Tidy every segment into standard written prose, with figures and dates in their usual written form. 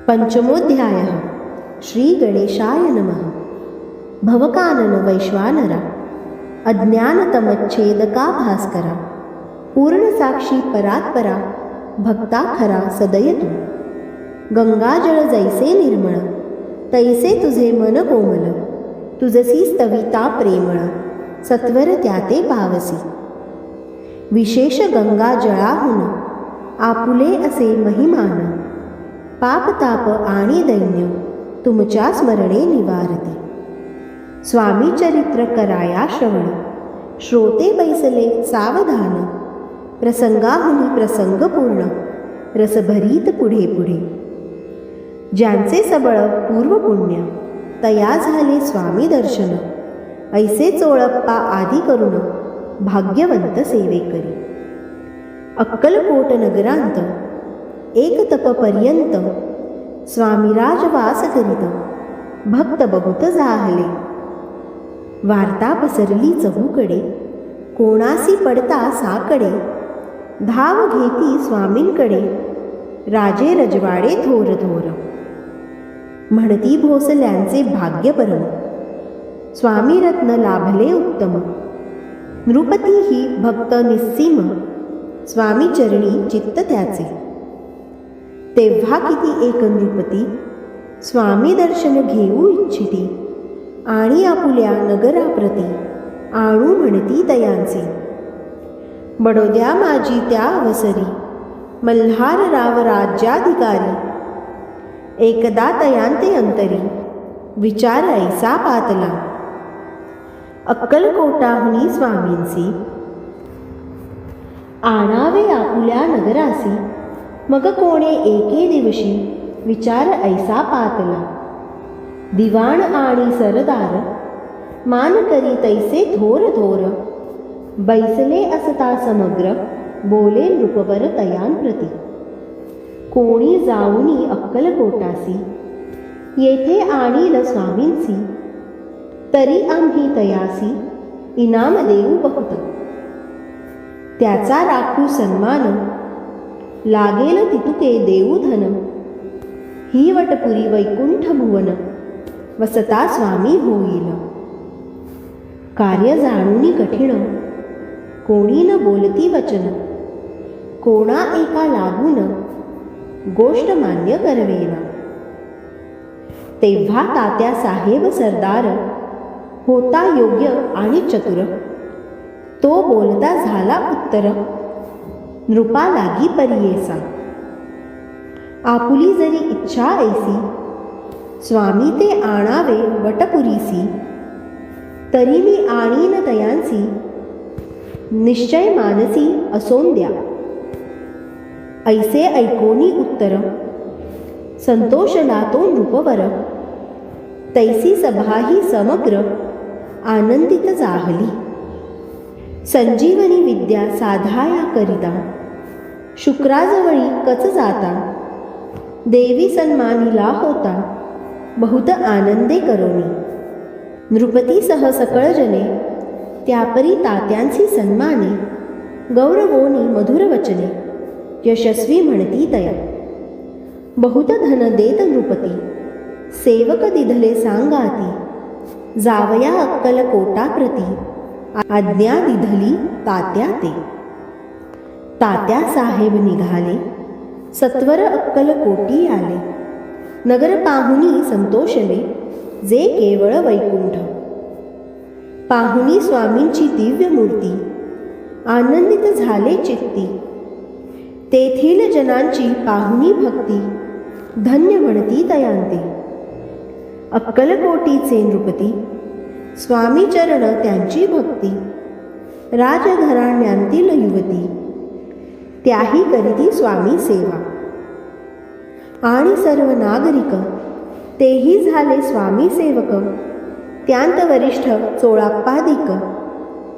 पंचमोऽध्यायः श्रीगणेशाय नमः। भवकानन वैश्वानरा, अज्ञानतमच्छेदका भास्करा, पूर्णसाक्षी परात्परा, भक्ता खरा सदयतु। गंगाजळ जैसे निर्मळ, तैसे तुझे मन कोमल, तुझसी स्तविता प्रेमळ, सत्वर त्याते पावसी। विशेष गंगाजळाहून आपुले असे महिमान, पापताप आणि दैन्य तुमच्या स्मरणे निवारते। स्वामी चरित्र कराया श्रवण, श्रोते बैसले सावधान, प्रसंगाहुनी प्रसंग पूर्ण, रसभरीत पुढे पुढे। ज्यांचे सबळ पूर्व पुण्य, तया झाले स्वामी दर्शन, ऐसे चोळप्पा आदी करून, भाग्यवंत सेवेकरी। अक्कलकोट नगरांत एक तपपर्यंत, स्वामीराज वास करीत, भक्त बहुत जाहले। वार्ता पसरली चहूकडे, कोणासी पडता साकडे, धाव घेती स्वामींकडे, राजे रजवाडे थोर थोर। म्हणती भोसल्यांचे भाग्य परम, स्वामी रत्न लाभले उत्तम। नृपती ही भक्त निस्सीम, स्वामी चरणी चित्त त्याचे। तेव्हा किती एक नृपती, स्वामी दर्शन घेऊ इच्छिती, आणि आपुल्या नगराप्रती आणू म्हणती तयांचे। बडोद्या माझी त्या अवसरी, मल्हार राव राज्याधिकारी, एकदा तयांते अंतरी, विचार ऐसा पातला। अक्कलकोटाहुनी स्वामींसी, आणावे आपुल्या नगरासी, मग कोणे एके दिवशी, विचार ऐसा पातला। दिवाण आणि सरदार, मान करी तैसे थोर थोर, बैसले असता समग्र, बोले नृपवर तयांप्रती। कोणी जाऊनी अक्कलकोटासी, येथे आणील स्वामींसी, तरी आम्ही तयासी, इनाम देऊ बहुत। त्याचा राखू सन्मान, लागेल तितुके देऊ धन, ही वटपुरी वैकुंठ भुवन, वसता स्वामी होईल। कार्य जाणूनी कठीण, कोणी न बोलती वचन, कोणा एका लागून, गोष्ट मान्य करवेना। तेव्हा तात्या साहेब सरदार, होता योग्य आणि चतुर, तो बोलता झाला उत्तर, नृपा लागी परियेसा। आपुली जरी इच्छा ऐसी, स्वामी ते आणावे वटपुरीसी, तरी मी आणीन तयांसी, निश्चय मानसी असोन द्या। ऐसे ऐकोनी उत्तर, संतोषला तो नृपवर, तैसी सभाही समग्र, आनंदित जाहली। संजीवनी विद्या साधाया करिता, शुक्राजवळी कच जाता, देवी सन्मानिला होता, बहुत आनंदे करोनी। नृपतीसह सकळ जने, त्यापरी तात्यांसी सन्माने, गौरवोनी मधुर वचने, यशस्वी म्हणती तया। बहुत धन देत नृपती, सेवक दिधले सांगाती, जावया अक्कलकोटाप्रती, आज्ञा दिधली तात्या ते। तात्या साहेब निघाले, सत्वर अक्कलकोटी आले, नगर पाहुनी संतोषले, जे केवळ वैकुंठ। पाहुनी स्वामींची दिव्य मूर्ती, आनंदित झाले चित्ती, तेथील जनांची पाहुनी भक्ती, धन्य म्हणती तयांते। अक्कलकोटीचे नृपती, स्वामी चरण त्यांची भक्ती, राजघराण्यांतील युवती, त्याही करीती स्वामी सेवा। आणि सर्व नागरिक, तेही झाले स्वामी सेवक, त्यांत वरिष्ठ चोळाप्पादिक,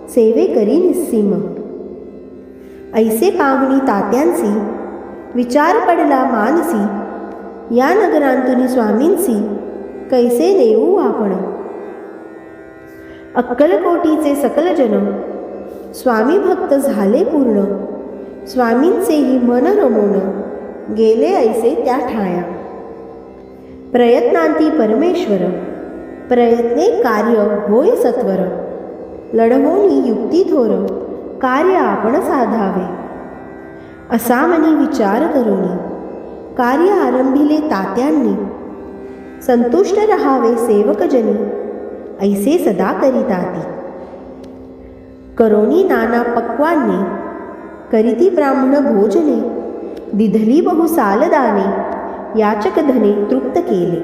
सेवे करी निस्सीम। ऐसे पाहुणी तात्यांसी, विचार पडला मानसी, या नगरांतुनी स्वामींसी, कैसे नेऊ आपण। अक्कलकोटीचे सकल जन, स्वामी भक्त झाले पूर्ण, स्वामींचेही मन रमवून, गेले ऐसे त्या ठाया। प्रयत्नांती परमेश्वर, प्रयत्ने कार्य होय सत्वर, लढवोनी युक्ती थोर, कार्य आपण साधावे. असा मनी विचार करोनी, कार्य आरंभिले तात्यांनी, संतुष्ट रहावे सेवकजनी, ऐसे सदा करिताती. करोनी नाना पक्वाने, करीती ब्राह्मण भोजने, दिधली बहुसालदाने, याचक धने तृप्त केले.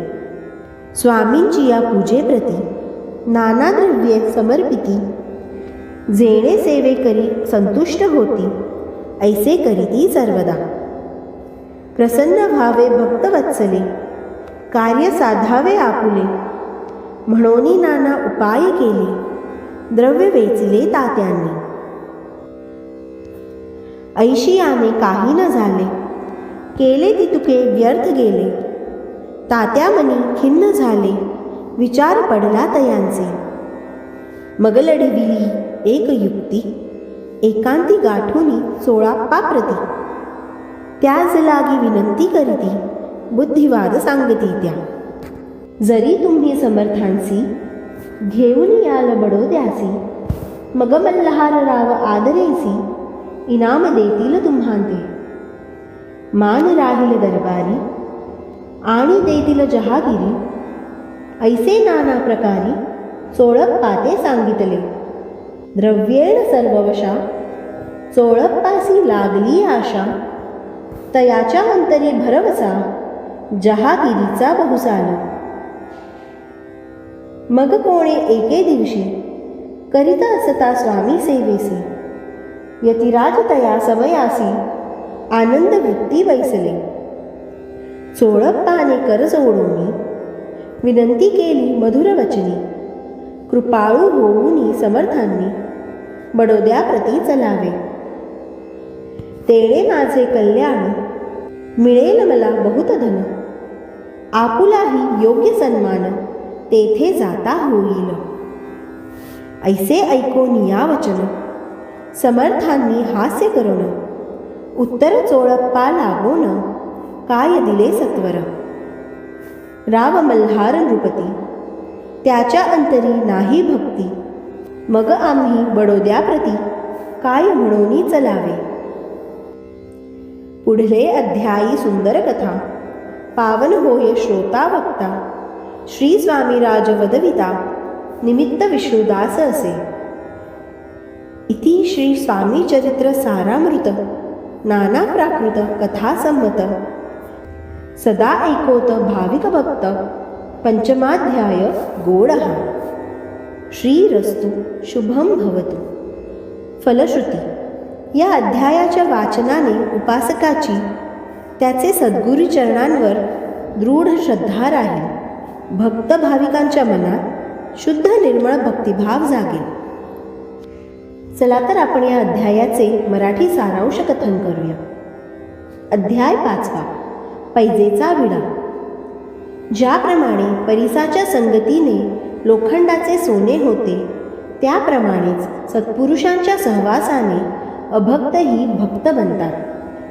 स्वामींची या पूजेप्रती नाना द्रव्ये समर्पिती, जेणे सेवे करी संतुष्ट होती, ऐसे करीती सर्वदा. प्रसन्न व्हावे भक्तवत्सले, कार्य साधावे आपुले, म्हणोनी नाना उपाय केले, द्रव्य वेचले तात्यांनी. ऐशियाने काही न झाले, केले ती तुके व्यर्थ गेले, तात्या मनी खिन्न झाले, विचार पडला तयांचे. मग लढविली एक युक्ती, एकांती गाठोनी 16 प्रती, त्याच लागी विनंती करीती, बुद्धिवाद सांगती त्या. जरी तुम्ही समर्थांसी, घेऊन याल बडोद्यासी, मग मल्हार राव आदरेसी, इनाम देतील तुम्हांते. मान राहील दरबारी, आणि देतील जहागिरी, ऐसे नाना प्रकारी, 16 ते सांगितले. द्रव्येण सर्ववशा, 16 लागली आशा, तयाच्या अंतरी भरवसा, जहागिरीचा बहुसाल. मग कोणे एके दिवशी, करीत असता स्वामी सेवेसी, यतिराज तया समयासी, आनंद वृत्ती बैसले. 16 कर जोडोनी, विनंती केली मधुर वचनी, कृपाळू होऊनी समर्थांनी, बडोद्याप्रती चलावे. तेणे माझे कल्याण, मिळेल मला बहुत धन, आपुलाही योग्य सन्मान, तेथे जाता होईल. ऐसे ऐकून या वचन, समर्थांनी हास्य करून, उत्तर 16 लागोन, काय दिले सत्वर. राव मल्हार नृपती, त्याच्या अंतरी नाही भक्ती, मग आम्ही बडोद्याप्रती काय म्हणूनी चलावे. पुढले अध्यायी सुंदर कथा, पावन होय श्रोता वक्ता, श्री स्वामीराज वदविता, निमित्त विष्णुदास असे. इति श्री स्वामी चरित्र सारामृत, नाना प्राकृत कथा संमत, सदा ऐकोत भाविक भक्त, पंचमाध्याय गोडहा. श्रीरस्तु शुभम भवतु. फलश्रुती, या अध्यायाच्या वाचनाने उपासकाची त्याचे सद्गुरू चरणांवर दृढ श्रद्धा राहील. भक्त भाविकांच्या मनात शुद्ध निर्मळ भक्तिभाव जागेल. चला तर आपण या अध्यायाचे मराठी सारांश कथन करूया. अध्याय 5, पैजेचा विडा. ज्याप्रमाणे परिसाच्या संगतीने लोखंडाचे सोने होते, त्याप्रमाणेच सत्पुरुषांच्या सहवासाने अभक्तही भक्त बनतात.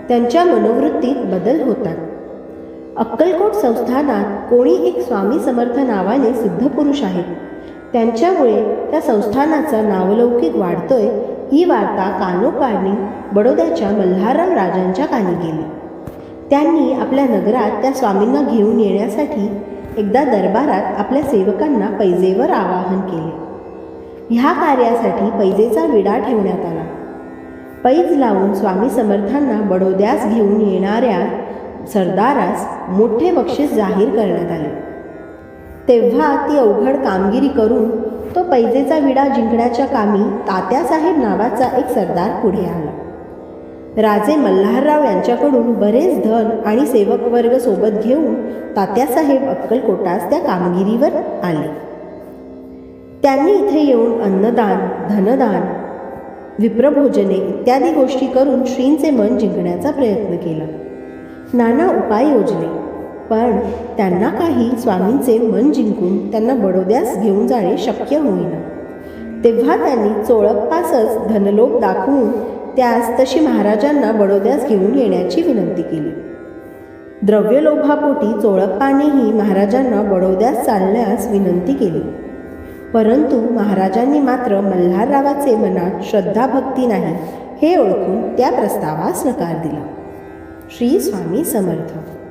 त्यांच्या मनोवृत्तीत बदल होतात. अक्कलकोट संस्थानात कोणी एक स्वामी समर्थ नावाने सिद्धपुरुष आहेत. त्यांच्यामुळे त्या संस्थानाचा नावलौकिक वाढतोय, ही वार्ता कानोकानी बडोद्याच्या मल्हारराव राजांच्या कानी गेली. त्यांनी आपल्या नगरात त्या स्वामींना घेऊन येण्यासाठी एकदा दरबारात आपल्या सेवकांना पैजेवर आवाहन केले. ह्या कार्यासाठी पैजेचा विडा ठेवण्यात आला. पैज लावून स्वामी समर्थांना बडोद्यास घेऊन येणाऱ्या सरदारास मोठे बक्षीस जाहीर करण्यात आले. तेव्हा ती अवघड कामगिरी करून तो पैजेचा विडा जिंकण्याच्या कामी तात्यासाहेब नावाचा एक सरदार पुढे आला. राजे मल्हारराव यांच्याकडून बरेच धन आणि सेवकवर्ग सोबत घेऊन तात्यासाहेब अक्कलकोटास त्या कामगिरीवर आले. त्यांनी इथे येऊन अन्नदान, धनदान, विप्रभोजने इत्यादी गोष्टी करून श्रींचे मन जिंकण्याचा प्रयत्न केला. नाना उपाय योजले, पण त्यांना काही स्वामींचे मन जिंकून त्यांना बडोद्यास घेऊन जाणे शक्य होईना. तेव्हा त्यांनी चोळप्पासच धनलोभ दाखवून त्यास तशी महाराजांना बडोद्यास घेऊन येण्याची विनंती केली. द्रव्यलोभापोटी चोळप्पानेही महाराजांना बडोद्यास चालण्यास विनंती केली. परंतु महाराजांनी मात्र मल्हाररावाचे मनात श्रद्धाभक्ती नाही हे ओळखून त्या प्रस्तावास नकार दिला. श्री स्वामी समर्थ.